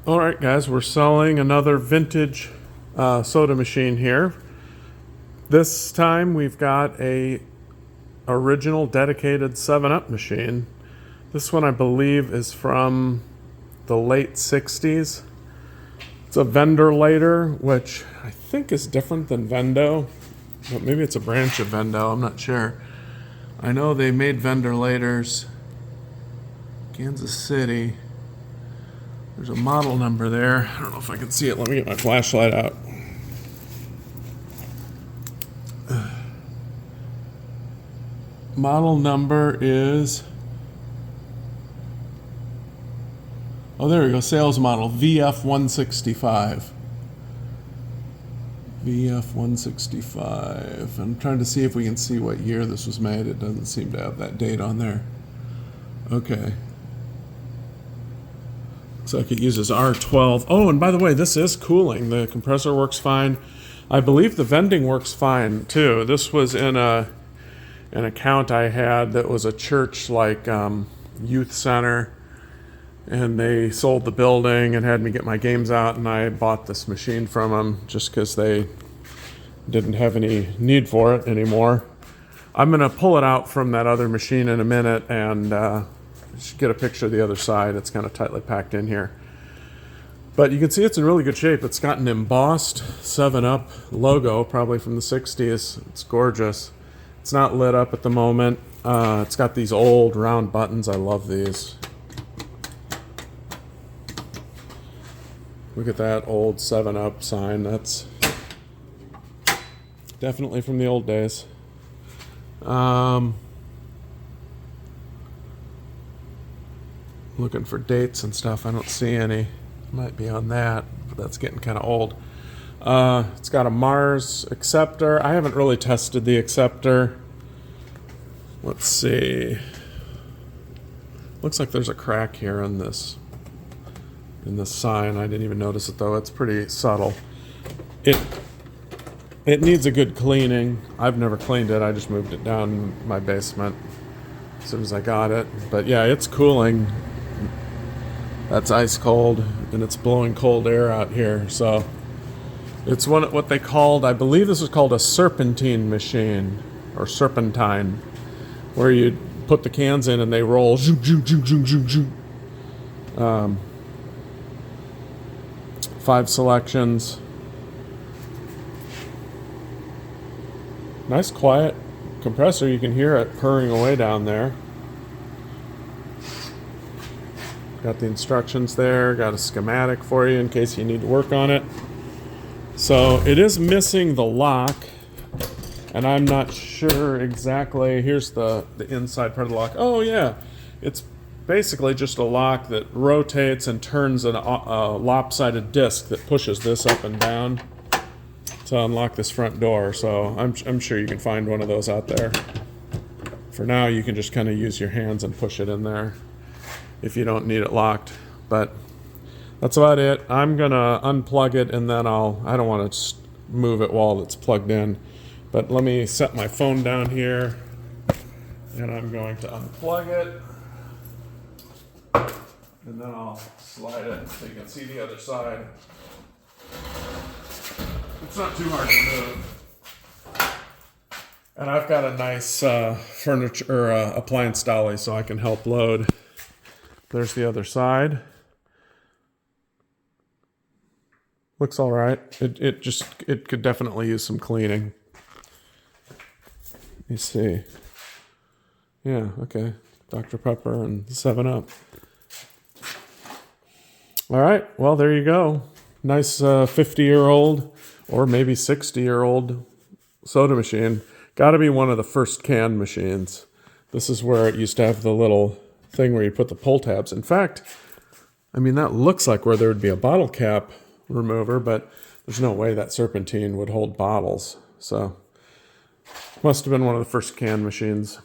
All right, guys, we're selling another vintage soda machine here. This time we've got a original dedicated 7-Up machine. This one I believe is from the late 60s. It's a Vendorlator, which I think is different than Vendo, but maybe it's a branch of Vendo, I'm not sure. I know they made Vendorlators, Kansas City. There's a model number there. I don't know if I can see it. Let me get my flashlight out. Model number is... oh, there we go. Sales model VF165. VF165. I'm trying to see if we can see what year this was made. It doesn't seem to have that date on there. Okay. Looks like it uses R12. Oh, and by the way, this is cooling. The compressor works fine. I believe the vending works fine too. This was in an account I had that was a church like youth center, and they sold the building and had me get my games out, and I bought this machine from them just because they didn't have any need for it anymore. I'm going to pull it out from that other machine in a minute and just get a picture of the other side. It's kind of tightly packed in here. But you can see it's in really good shape. It's got an embossed 7-Up logo, probably from the 60s. It's gorgeous. It's not lit up at the moment. It's got these old round buttons. I love these. Look at that old 7-Up sign. That's definitely from the old days. Looking for dates and stuff. I don't see any. Might be on that, but that's getting kind of old. It's got a Mars acceptor. I haven't really tested the acceptor. Let's see. Looks like there's a crack here in this sign. I didn't even notice it though. It's pretty subtle. It needs a good cleaning. I've never cleaned it. I just moved it down in my basement as soon as I got it. But yeah, it's cooling. That's ice cold, and it's blowing cold air out here. So it's what they called, I believe this was called a serpentine machine, or serpentine, where you put the cans in and they roll. 5 selections. Nice quiet compressor. You can hear it purring away down there. Got the instructions there, got a schematic for you in case you need to work on it. So it is missing the lock, and I'm not sure exactly. Here's the inside part of the lock. Oh yeah, it's basically just a lock that rotates and turns a lopsided disc that pushes this up and down to unlock this front door. So I'm sure you can find one of those out there. For now, you can just kind of use your hands and push it in there if you don't need it locked. But that's about it. I'm gonna unplug it, and then I don't want to move it while it's plugged in. But let me set my phone down here, and I'm going to unplug it, and then I'll slide it so you can see the other side. It's not too hard to move. And I've got a nice furniture or appliance dolly, so I can help load. There's the other side. Looks all right. It could definitely use some cleaning. Let me see. Yeah, okay. Dr. Pepper and 7-Up. All right, well, there you go. Nice 50-year-old or maybe 60-year-old soda machine. Got to be one of the first can machines. This is where it used to have the little thing where you put the pull tabs. In fact, I mean, that looks like where there would be a bottle cap remover, but there's no way that serpentine would hold bottles. So must have been one of the first can machines.